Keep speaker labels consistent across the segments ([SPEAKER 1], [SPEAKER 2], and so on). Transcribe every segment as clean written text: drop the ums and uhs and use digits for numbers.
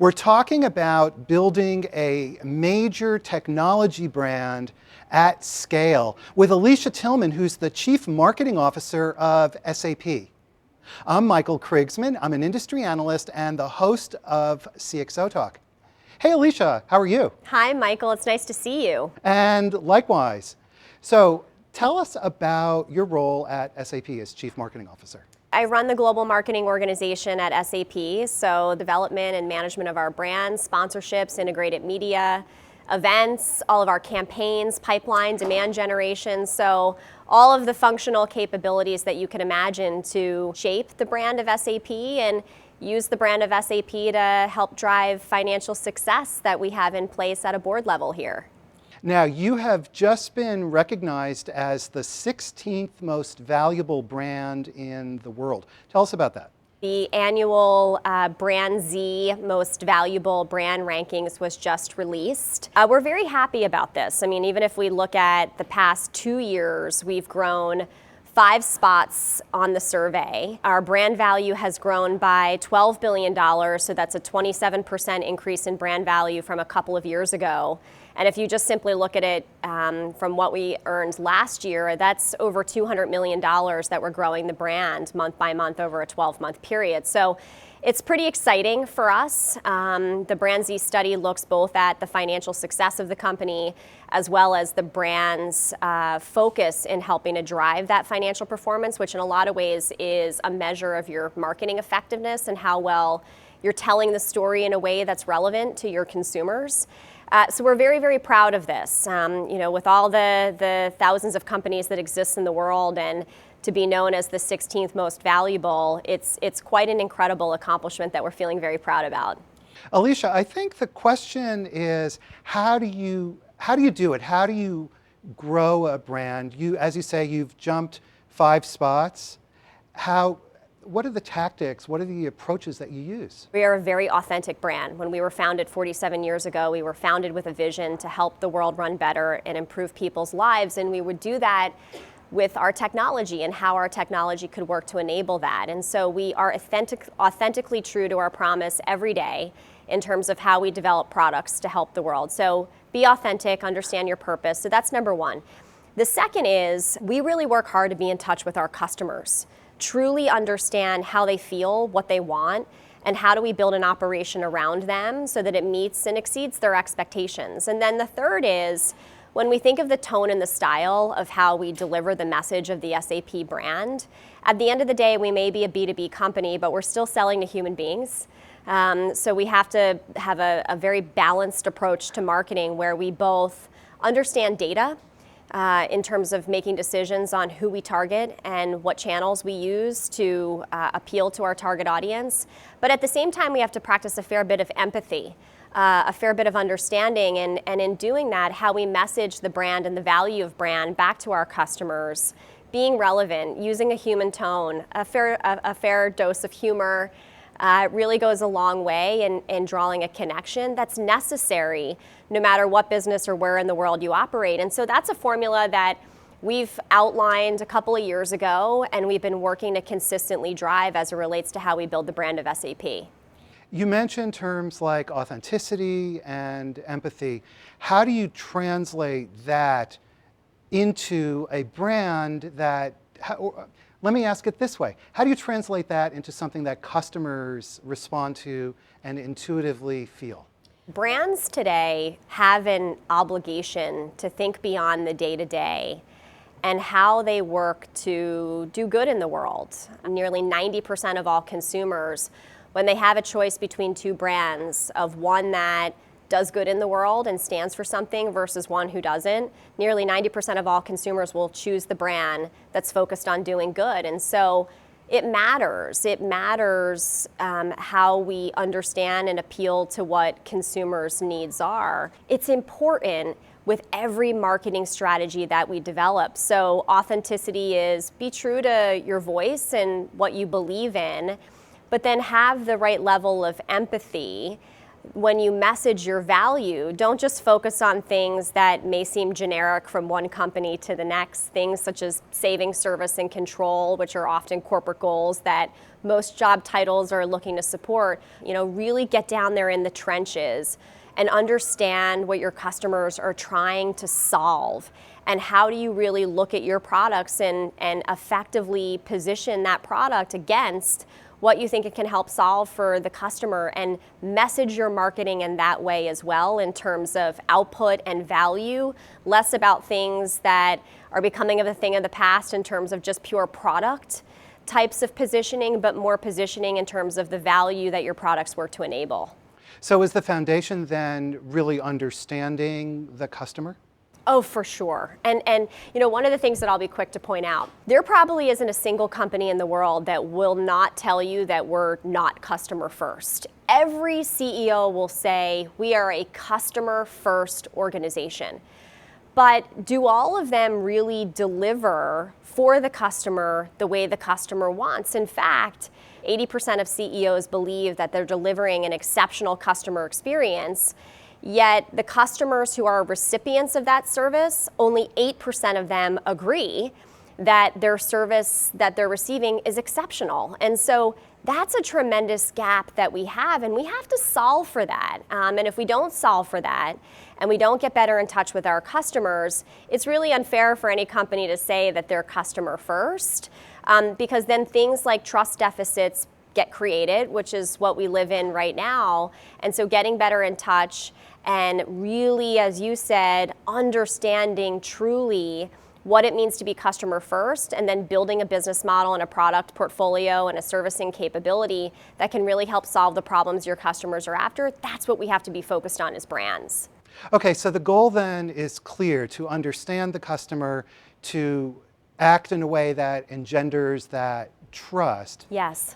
[SPEAKER 1] We're talking about building a major technology brand at scale with Alicia Tillman, who's the Chief Marketing Officer of SAP. I'm Michael Krigsman. I'm an industry analyst and the host of CXOTalk. Hey Alicia, how are you?
[SPEAKER 2] Hi Michael, it's nice to see you.
[SPEAKER 1] And likewise. So tell us about your role at SAP as Chief Marketing Officer.
[SPEAKER 2] I run the global marketing organization at SAP, so development and management of our brands, sponsorships, integrated media, events, all of our campaigns, pipeline, demand generation, so all of the functional capabilities that you can imagine to shape the brand of SAP and use the brand of SAP to help drive financial success that we have in place at a board level here.
[SPEAKER 1] Now, you have just been recognized as the 16th most valuable brand in the world. Tell us about that.
[SPEAKER 2] The annual BrandZ Most Valuable Brand Rankings was just released. We're very happy about this. I mean, even if we look at the past 2 years, we've grown 5 spots on the survey. Our brand value has grown by $12 billion, so that's a 27% increase in brand value from a couple of years ago. And if you just simply look at it from what we earned last year, that's over $200 million that we're growing the brand month by month over a 12-month period. So it's pretty exciting for us. The BrandZ study looks both at the financial success of the company as well as the brand's focus in helping to drive that financial performance, which in a lot of ways is a measure of your marketing effectiveness and how well you're telling the story in a way that's relevant to your consumers. So we're very, very proud of this. With all the thousands of companies that exist in the world and to be known as the 16th most valuable, it's quite an incredible accomplishment that we're feeling very proud about.
[SPEAKER 1] Alicia, I think the question is, how do you do it? How do you grow a brand? As you say, you've jumped 5 spots. What are the tactics? What are the approaches that you use?
[SPEAKER 2] We are a very authentic brand. When we were founded 47 years ago, we were founded with a vision to help the world run better and improve people's lives, and we would do that with our technology and how our technology could work to enable that. And so we are authentically true to our promise every day in terms of how we develop products to help the world. So be authentic, understand your purpose. So that's number one. The second is we really work hard to be in touch with our customers, truly understand how they feel, what they want, and how do we build an operation around them so that it meets and exceeds their expectations. And then the third is when we think of the tone and the style of how we deliver the message of the SAP brand, at the end of the day, we may be a B2B company, but we're still selling to human beings. So we have to have a very balanced approach to marketing where we both understand data in terms of making decisions on who we target and what channels we use to appeal to our target audience. But at the same time, we have to practice a fair bit of empathy, a fair bit of understanding, and in doing that, how we message the brand and the value of brand back to our customers, being relevant, using a human tone, a fair dose of humor, really goes a long way in drawing a connection that's necessary no matter what business or where in the world you operate. And so that's a formula that we've outlined a couple of years ago, and we've been working to consistently drive as it relates to how we build the brand of SAP.
[SPEAKER 1] You mentioned terms like authenticity and empathy. How do you translate that into a brand that, let me ask it this way. How do you translate that into something that customers respond to and intuitively feel?
[SPEAKER 2] Brands today have an obligation to think beyond the day-to-day and how they work to do good in the world. Nearly 90% of all consumers, when they have a choice between 2 brands, of one that does good in the world and stands for something versus one who doesn't, nearly 90% of all consumers will choose the brand that's focused on doing good. And so it matters. It matters how we understand and appeal to what consumers' needs are. It's important with every marketing strategy that we develop. So authenticity is be true to your voice and what you believe in, but then have the right level of empathy when you message your value, don't just focus on things that may seem generic from one company to the next, things such as saving service and control, which are often corporate goals that most job titles are looking to support. Really get down there in the trenches and understand what your customers are trying to solve. And how do you really look at your products and effectively position that product against what you think it can help solve for the customer, and message your marketing in that way as well, in terms of output and value, less about things that are becoming a thing of the past in terms of just pure product types of positioning, but more positioning in terms of the value that your products work to enable.
[SPEAKER 1] So is the foundation then really understanding the customer?
[SPEAKER 2] Oh, for sure. And one of the things that I'll be quick to point out, there probably isn't a single company in the world that will not tell you that we're not customer first. Every CEO will say we are a customer first organization. But do all of them really deliver for the customer the way the customer wants? In fact, 80% of CEOs believe that they're delivering an exceptional customer experience. Yet the customers who are recipients of that service, only 8% of them agree that their service that they're receiving is exceptional. And so that's a tremendous gap that we have, and we have to solve for that. And if we don't solve for that, and we don't get better in touch with our customers, it's really unfair for any company to say that they're customer first, because then things like trust deficits get created, which is what we live in right now. And so getting better in touch and really, as you said, understanding truly what it means to be customer first, and then building a business model and a product portfolio and a servicing capability that can really help solve the problems your customers are after. That's what we have to be focused on as brands.
[SPEAKER 1] Okay, so the goal then is clear: to understand the customer, to act in a way that engenders that trust.
[SPEAKER 2] Yes.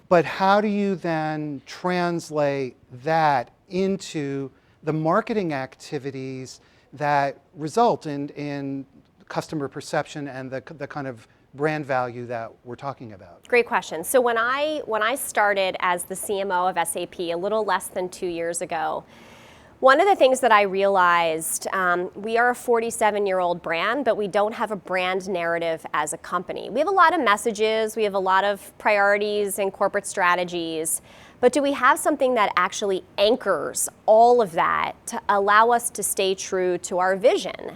[SPEAKER 1] But how do you then translate that into the marketing activities that result in customer perception and the kind of brand value that we're talking about?
[SPEAKER 2] Great question. So when I started as the CMO of SAP a little less than 2 years ago, one of the things that I realized, we are a 47-year-old brand, but we don't have a brand narrative as a company. We have a lot of messages, we have a lot of priorities and corporate strategies, but do we have something that actually anchors all of that to allow us to stay true to our vision?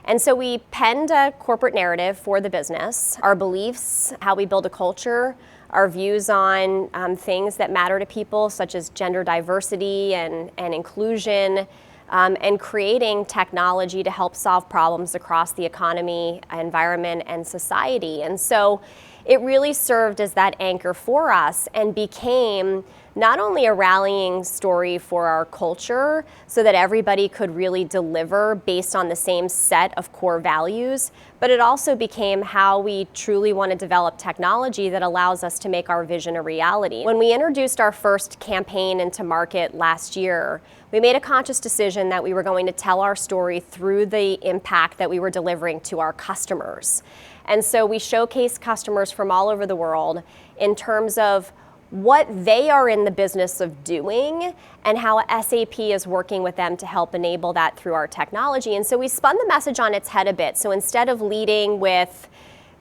[SPEAKER 2] And so we penned a corporate narrative for the business, our beliefs, how we build a culture, our views on things that matter to people, such as gender diversity and inclusion, and creating technology to help solve problems across the economy, environment, and society. And so it really served as that anchor for us and became not only a rallying story for our culture so that everybody could really deliver based on the same set of core values, but it also became how we truly want to develop technology that allows us to make our vision a reality. When we introduced our first campaign into market last year, we made a conscious decision that we were going to tell our story through the impact that we were delivering to our customers. And so we showcased customers from all over the world in terms of what they are in the business of doing and how SAP is working with them to help enable that through our technology. And so we spun the message on its head a bit. So instead of leading with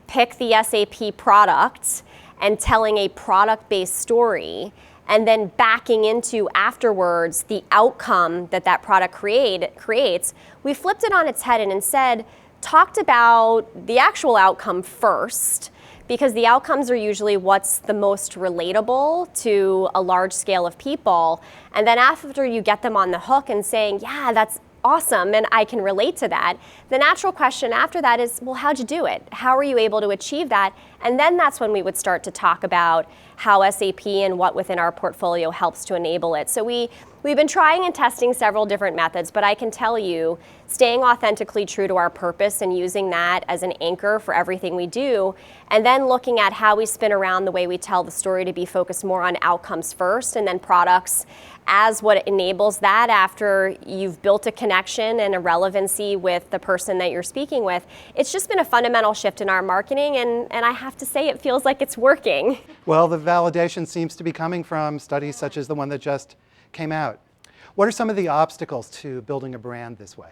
[SPEAKER 2] pick the SAP product and telling a product-based story, and then backing into afterwards the outcome that product creates, we flipped it on its head and instead talked about the actual outcome first, because the outcomes are usually what's the most relatable to a large scale of people. And then after you get them on the hook and saying, yeah, that's awesome and I can relate to that, the natural question after that is, well, how'd you do it? How are you able to achieve that? And then that's when we would start to talk about how SAP and what within our portfolio helps to enable it. So we've been trying and testing several different methods, but I can tell you, staying authentically true to our purpose and using that as an anchor for everything we do, and then looking at how we spin around the way we tell the story to be focused more on outcomes first and then products as what enables that after you've built a connection and a relevancy with the person that you're speaking with. It's just been a fundamental shift in our marketing, and I have to say it feels like it's working.
[SPEAKER 1] Well, the validation seems to be coming from studies such as the one that just came out. What are some of the obstacles to building a brand this way?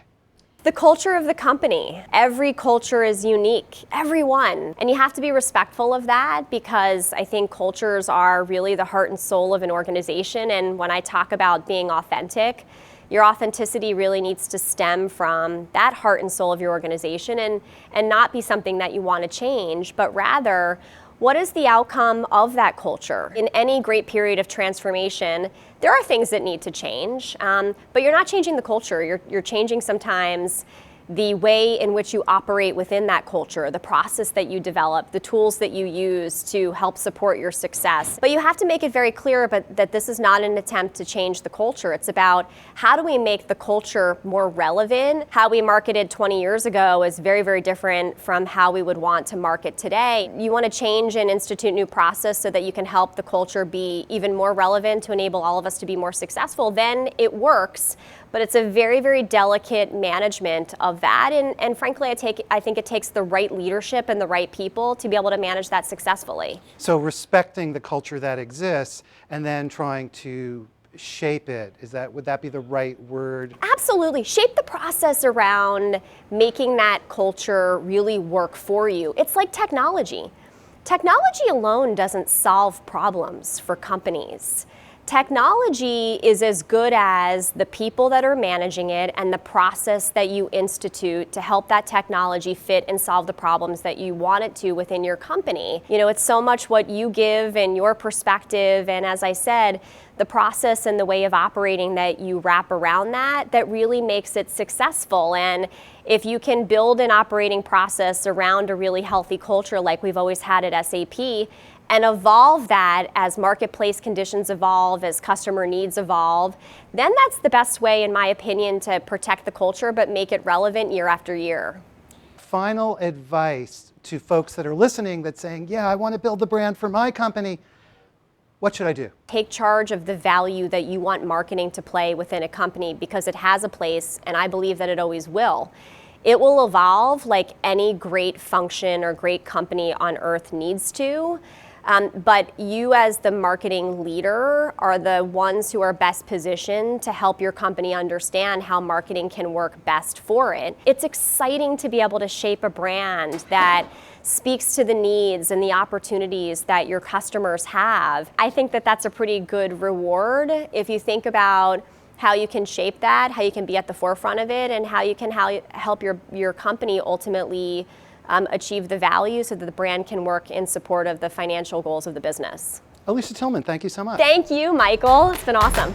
[SPEAKER 2] The culture of the company. Every culture is unique, every one. And you have to be respectful of that, because I think cultures are really the heart and soul of an organization. And when I talk about being authentic, your authenticity really needs to stem from that heart and soul of your organization, and not be something that you want to change, but rather, what is the outcome of that culture? In any great period of transformation, there are things that need to change, but you're not changing the culture. You're changing sometimes the way in which you operate within that culture, the process that you develop, the tools that you use to help support your success. But you have to make it very clear that this is not an attempt to change the culture. It's about how do we make the culture more relevant. How we marketed 20 years ago is very, very different from how we would want to market today. You want to change and institute new process so that you can help the culture be even more relevant to enable all of us to be more successful, then it works. But it's a very, very delicate management of that. And frankly, I think it takes the right leadership and the right people to be able to manage that successfully.
[SPEAKER 1] So respecting the culture that exists and then trying to shape it, would that be the right word?
[SPEAKER 2] Absolutely. Shape the process around making that culture really work for you. It's like technology. Technology alone doesn't solve problems for companies. Technology is as good as the people that are managing it and the process that you institute to help that technology fit and solve the problems that you want it to within your company. You know, it's so much what you give and your perspective, and as I said, the process and the way of operating that you wrap around that really makes it successful. And if you can build an operating process around a really healthy culture like we've always had at SAP, and evolve that as marketplace conditions evolve, as customer needs evolve, then that's the best way, in my opinion, to protect the culture but make it relevant year after year.
[SPEAKER 1] Final advice to folks that are listening that's saying, yeah, I want to build the brand for my company. What should I do?
[SPEAKER 2] Take charge of the value that you want marketing to play within a company, because it has a place, and I believe that it always will. It will evolve like any great function or great company on earth needs to. But you as the marketing leader are the ones who are best positioned to help your company understand how marketing can work best for it. It's exciting to be able to shape a brand that speaks to the needs and the opportunities that your customers have. I think that that's a pretty good reward if you think about how you can shape that, how you can be at the forefront of it, and how you can help your company ultimately achieve the value so that the brand can work in support of the financial goals of the business.
[SPEAKER 1] Alicia Tillman, thank you so much.
[SPEAKER 2] Thank you, Michael. It's been awesome.